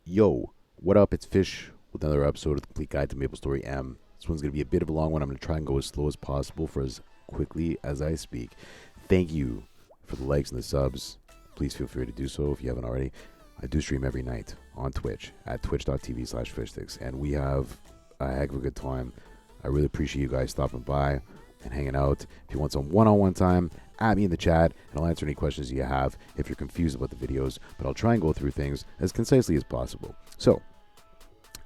Yo, what up? It's Fish with another episode of the Complete Guide to Maplestory M. This one's going to be a bit of a long one. I'm going to try and go as slow as possible for as quickly as I speak. Thank you for the likes and the subs. Please feel free to do so if you haven't already. I do stream every night on Twitch at twitch.tv/fishsticks, and we have a heck of a good time. I really appreciate you guys stopping by and hanging out. If you want some one-on-one time, add me in the chat, and I'll answer any questions you have if you're confused about the videos, but I'll try and go through things as concisely as possible. So,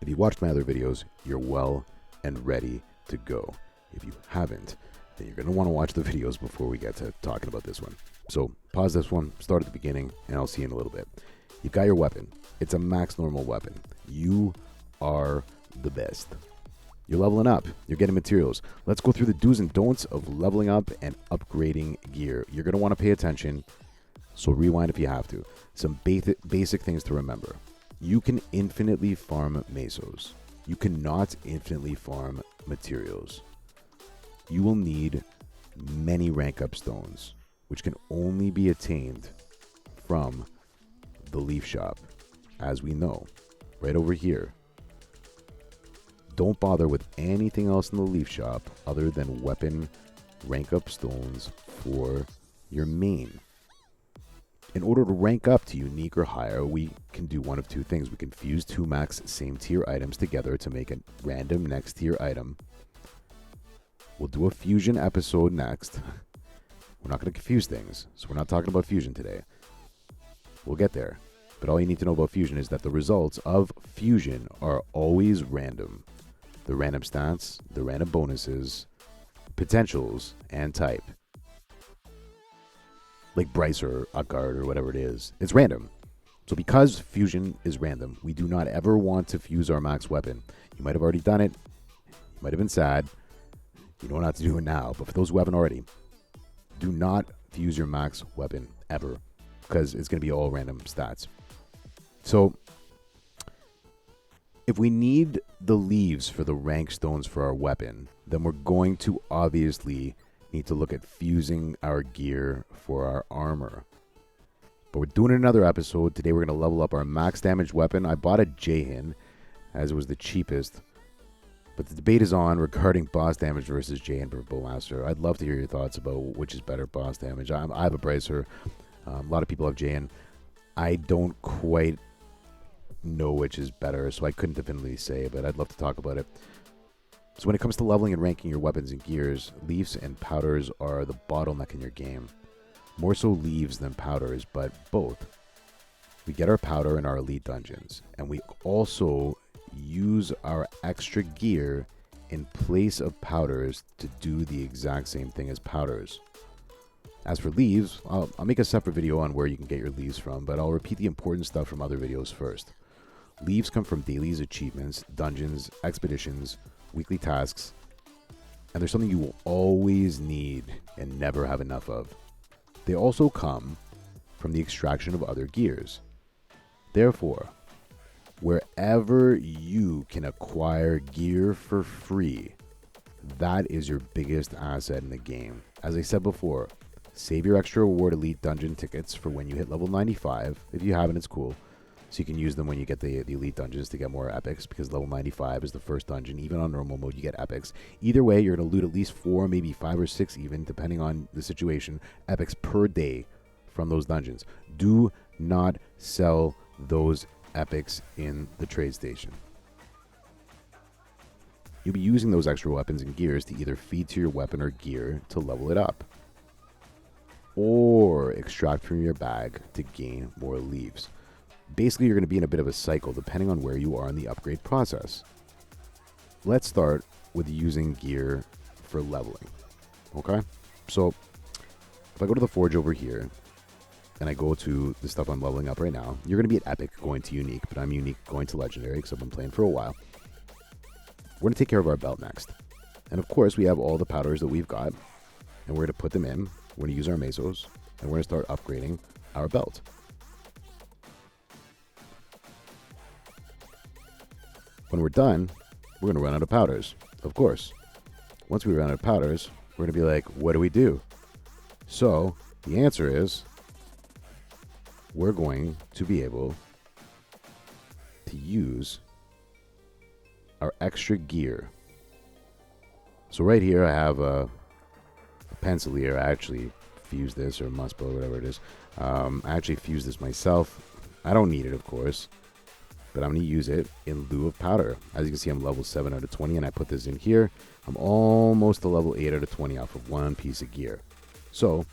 if you watched my other videos, you're well and ready to go. If you haven't, then you're going to want to watch the videos before we get to talking about this one. So, pause this one, start at the beginning, and I'll see you in a little bit. You've got your weapon. It's a max normal weapon. You are the best. You're leveling up. You're getting materials. Let's go through the do's and don'ts of leveling up and upgrading gear. You're going to want to pay attention, so rewind if you have to. Some basic things to remember. You can infinitely farm mesos. You cannot infinitely farm materials. You will need many rank up stones, which can only be attained from the leaf shop, as we know, right over here. Don't bother with anything else in the leaf shop other than weapon rank up stones for your main. In order to rank up to unique or higher, we can do one of two things. We can fuse two max same tier items together to make a random next tier item. We'll do a fusion episode next. We're not going to confuse things, so we're not talking about fusion today. We'll get there. But all you need to know about fusion is that the results of fusion are always random. The random stats, the random bonuses, potentials, and type. Like Bryce or Utgard or whatever it is. It's random. So because fusion is random, we do not ever want to fuse our max weapon. You might have already done it. You might have been sad. You know not to do it now. But for those who haven't already, do not fuse your max weapon ever. Because it's going to be all random stats. So, if we need the leaves for the rank stones for our weapon, then we're going to obviously need to look at fusing our gear for our armor. But we're doing another episode. Today we're going to level up our max damage weapon. I bought a Jahin as it was the cheapest. But the debate is on regarding boss damage versus Jahin for Bowmaster. I'd love to hear your thoughts about which is better boss damage. I have a Bracer. A lot of people have Jahin. I don't quite know which is better, so I couldn't definitively say, but I'd love to talk about it. So when it comes to leveling and ranking your weapons and gears, leaves and powders are the bottleneck in your game. More so leaves than powders, but both. We get our powder in our elite dungeons, and we also use our extra gear in place of powders to do the exact same thing as powders. As for leaves, I'll make a separate video on where you can get your leaves from, but I'll repeat the important stuff from other videos first. Leaves come from dailies, achievements, dungeons, expeditions, weekly tasks, and they're something you will always need and never have enough of. They also come from the extraction of other gears. Therefore, wherever you can acquire gear for free, that is your biggest asset in the game. As I said before, save your extra reward elite dungeon tickets for when you hit level 95. If you haven't, it's cool. So you can use them when you get the elite dungeons to get more epics, because level 95 is the first dungeon. Even on normal mode, you get epics. Either way, you're going to loot at least 4, maybe 5 or 6 even, depending on the situation, epics per day from those dungeons. Do not sell those epics in the trade station. You'll be using those extra weapons and gears to either feed to your weapon or gear to level it up, or extract from your bag to gain more leaves. Basically, you're going to be in a bit of a cycle depending on where you are in the upgrade process. Let's start with using gear for leveling. Okay? So, if I go to the forge over here, and I go to the stuff I'm leveling up right now, you're going to be at epic going to unique, but I'm unique going to legendary because I've been playing for a while. We're going to take care of our belt next. And of course, we have all the powders that we've got, and we're going to put them in. We're going to use our mesos, and we're going to start upgrading our belt. When we're done, we're going to run out of powders, of course. Once we run out of powders, we're going to be like, what do we do? So the answer is we're going to be able to use our extra gear. So right here I have a pencil here. I actually fused this, or muspo, whatever it is. I actually fused this myself. I don't need it, of course, but I'm going to use it in lieu of powder. As you can see, I'm level 7 out of 20, and I put this in here. I'm almost a level 8 out of 20 off of one piece of gear. So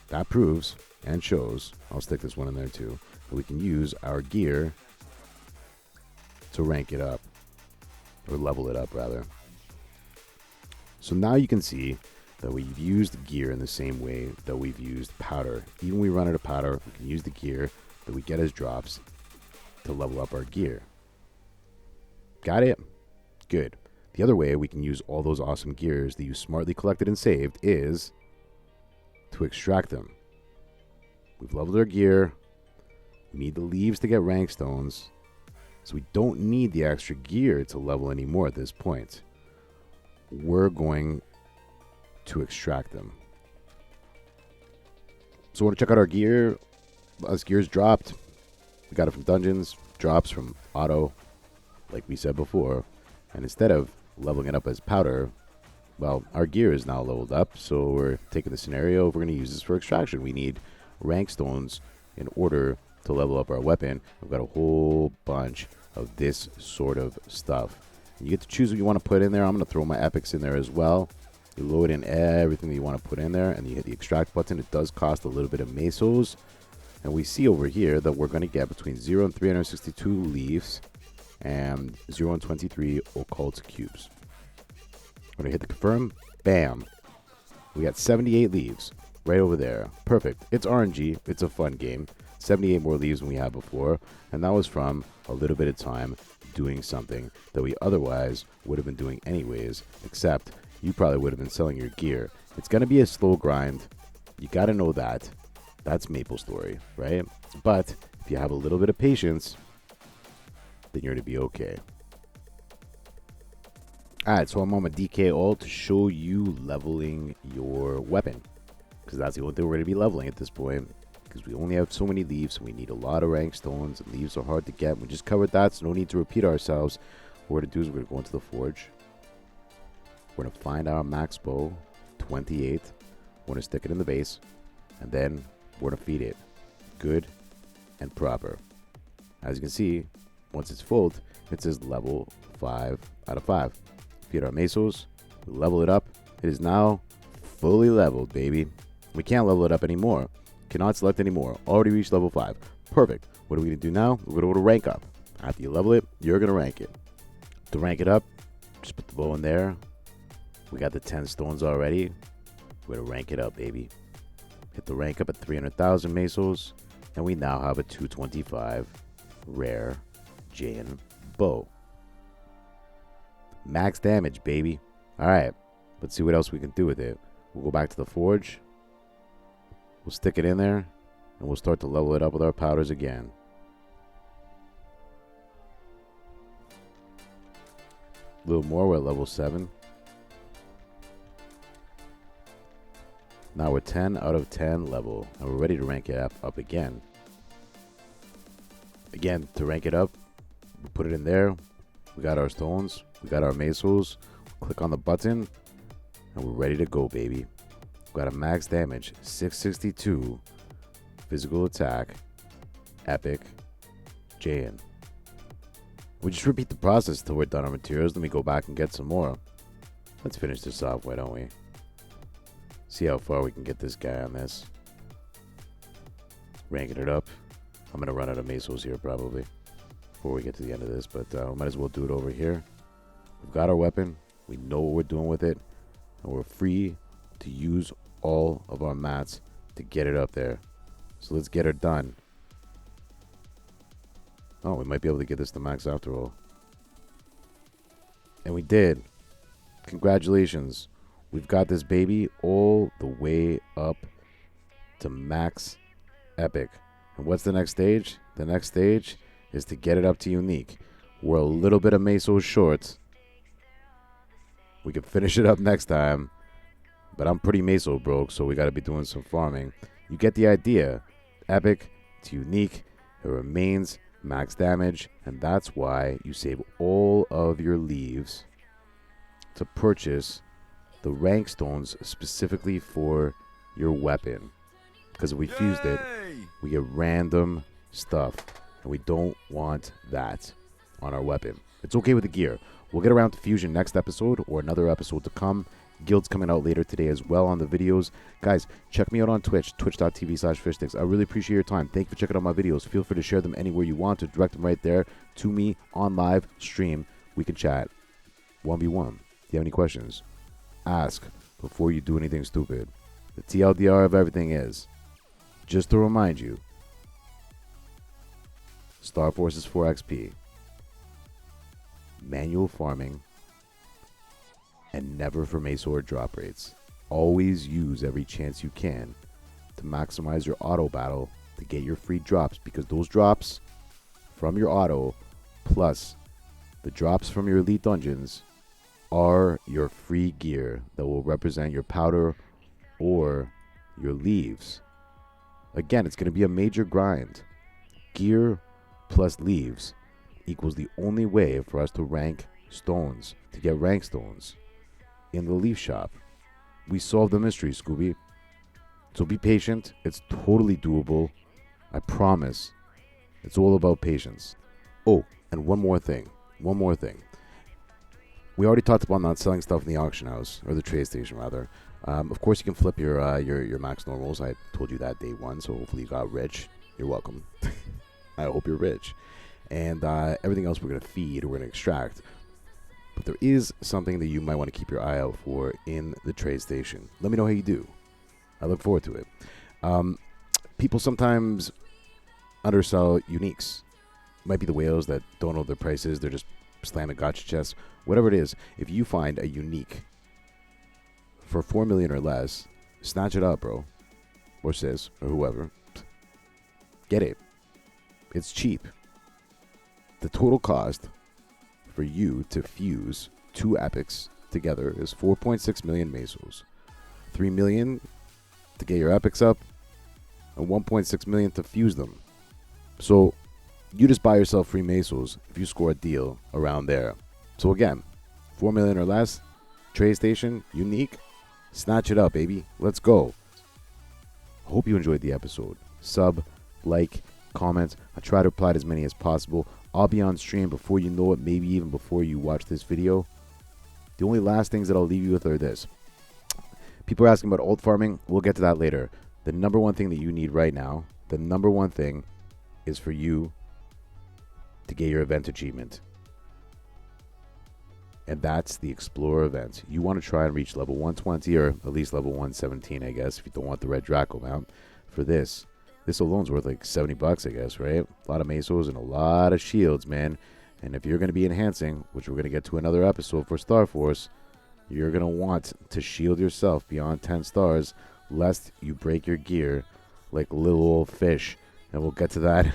that proves and shows, I'll stick this one in there too, that we can use our gear to rank it up, or level it up rather. So now you can see that we've used gear in the same way that we've used powder. Even when we run out of powder, we can use the gear that we get as drops to level up our gear. Got it? Good. The other way we can use all those awesome gears that you smartly collected and saved is to extract them. We've leveled our gear. We need the leaves to get rank stones. So we don't need the extra gear to level anymore at this point. We're going to extract them. So we want to check out our gear. Us gears dropped. We got it from dungeons. Drops from auto, like we said before. And instead of leveling it up as powder, well, our gear is now leveled up. So we're taking the scenario. We're going to use this for extraction. We need rank stones in order to level up our weapon. We've got a whole bunch of this sort of stuff. You get to choose what you want to put in there. I'm going to throw my epics in there as well. You load in everything that you want to put in there, and you hit the extract button. It does cost a little bit of mesos. And we see over here that we're going to get between 0 and 362 leaves and 0 and 23 occult cubes. We're going to hit the confirm. Bam. We got 78 leaves right over there. Perfect. It's RNG. It's a fun game. 78 more leaves than we had before. And that was from a little bit of time doing something that we otherwise would have been doing anyways, except you probably would have been selling your gear. It's going to be a slow grind. You got to know that. That's Maplestory, right? But if you have a little bit of patience, then you're going to be okay. Alright, so I'm on my DK ult to show you leveling your weapon, because that's the only thing we're going to be leveling at this point, because we only have so many leaves and we need a lot of rank stones, and leaves are hard to get. We just covered that, so no need to repeat ourselves. What we're going to do is we're going to go into the forge. We're going to find our max bow, 28. We're going to stick it in the base, and then we're going to feed it good and proper. As you can see, once it's full, it says level 5 out of 5. Feed our mesos, we level it up. It is now fully leveled, baby. We can't level it up anymore. Cannot select anymore. Already reached level 5. Perfect. What are we going to do now? We're going to go to rank up. After you level it, you're going to rank it. To rank it up, just put the bow in there. We got the 10 stones already. We're going to rank it up, baby. Hit the rank up at 300,000 mesos. And we now have a 225 rare Jane bow. Max damage, baby. Alright, let's see what else we can do with it. We'll go back to the forge. We'll stick it in there. And we'll start to level it up with our powders again. A little more, we're at level 7. Now we're 10 out of 10 level. And we're ready to rank it up again. Again, to rank it up, we put it in there. We got our stones. We got our mesos. Click on the button. And we're ready to go, baby. We got a max damage, 662. Physical attack. Epic. JN. We just repeat the process until we're done our materials. Then we go back and get some more. Let's finish this off, why don't we? See how far we can get this guy on this. Ranking it up. I'm going to run out of mesos here probably before we get to the end of this, but we might as well do it over here. We've got our weapon. We know what we're doing with it. And we're free to use all of our mats to get it up there. So let's get it done. Oh, we might be able to get this to max after all. And we did. Congratulations. We've got this baby all the way up to max epic. And what's the next stage? The next stage is to get it up to unique. We're a little bit of mesos short. We can finish it up next time. But I'm pretty meso broke, so we got to be doing some farming. You get the idea. Epic to unique. It remains max damage, and that's why you save all of your leaves to purchase the rank stones specifically for your weapon. Because if we fused it, we get random stuff, and we don't want that on our weapon. It's okay with the gear. We'll get around to fusion next episode or another episode to come. Guild's coming out later today as well on the videos. Guys, check me out on Twitch, twitch.tv/fishsticks. I really appreciate your time. Thank you for checking out my videos. Feel free to share them anywhere you want, to direct them right there to me on live stream. We can chat 1v1. If you have any questions, ask before you do anything stupid. The TLDR of everything is, just to remind you, Star Force is 4 XP, manual farming, and never for Maceor drop rates. Always use every chance you can to maximize your auto battle to get your free drops, because those drops from your auto plus the drops from your elite dungeons are your free gear that will represent your powder or your leaves. Again, it's going to be a major grind. Gear plus leaves equals the only way for us to rank stones, to get rank stones in the leaf shop. We solved the mystery, Scooby. So be patient. It's totally doable. I promise. It's all about patience. Oh, and one more thing. We already talked about not selling stuff in the auction house, or the trade station rather. Of course, you can flip your max normals. I told you that day one, so hopefully you got rich. You're welcome. I hope you're rich. And everything else we're going to feed, we're going to extract. But there is something that you might want to keep your eye out for in the trade station. Let me know how you do. I look forward to it. People sometimes undersell uniques. Might be the whales that don't know their prices. They're just slamming gotcha chests. Whatever it is, if you find a unique for 4 million or less, snatch it up, bro. Or sis, or whoever. Get it. It's cheap. The total cost for you to fuse 2 epics together is 4.6 million mesos. 3 million to get your epics up, and 1.6 million to fuse them. So you just buy yourself free mesos if you score a deal around there. So again, 4 million or less, trade station, unique, snatch it up, baby. Let's go. Hope you enjoyed the episode. Sub, like, comment. I try to reply to as many as possible. I'll be on stream before you know it, maybe even before you watch this video. The only last things that I'll leave you with are this. People are asking about alt farming. We'll get to that later. The number one thing that you need right now, the number one thing is for you to get your event achievement. And that's the Explorer event. You want to try and reach level 120 or at least level 117, I guess, if you don't want the red Draco mount. For this alone's worth like 70 bucks, I guess, right? A lot of mesos and a lot of shields, man. And if you're going to be enhancing, which we're going to get to another episode for Star Force, you're going to want to shield yourself beyond 10 stars, lest you break your gear like little old fish. And we'll get to that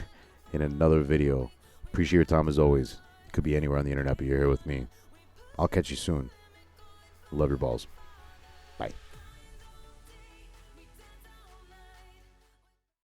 in another video. Appreciate your time as always. Could be anywhere on the internet, but you're here with me. I'll catch you soon. Love your balls.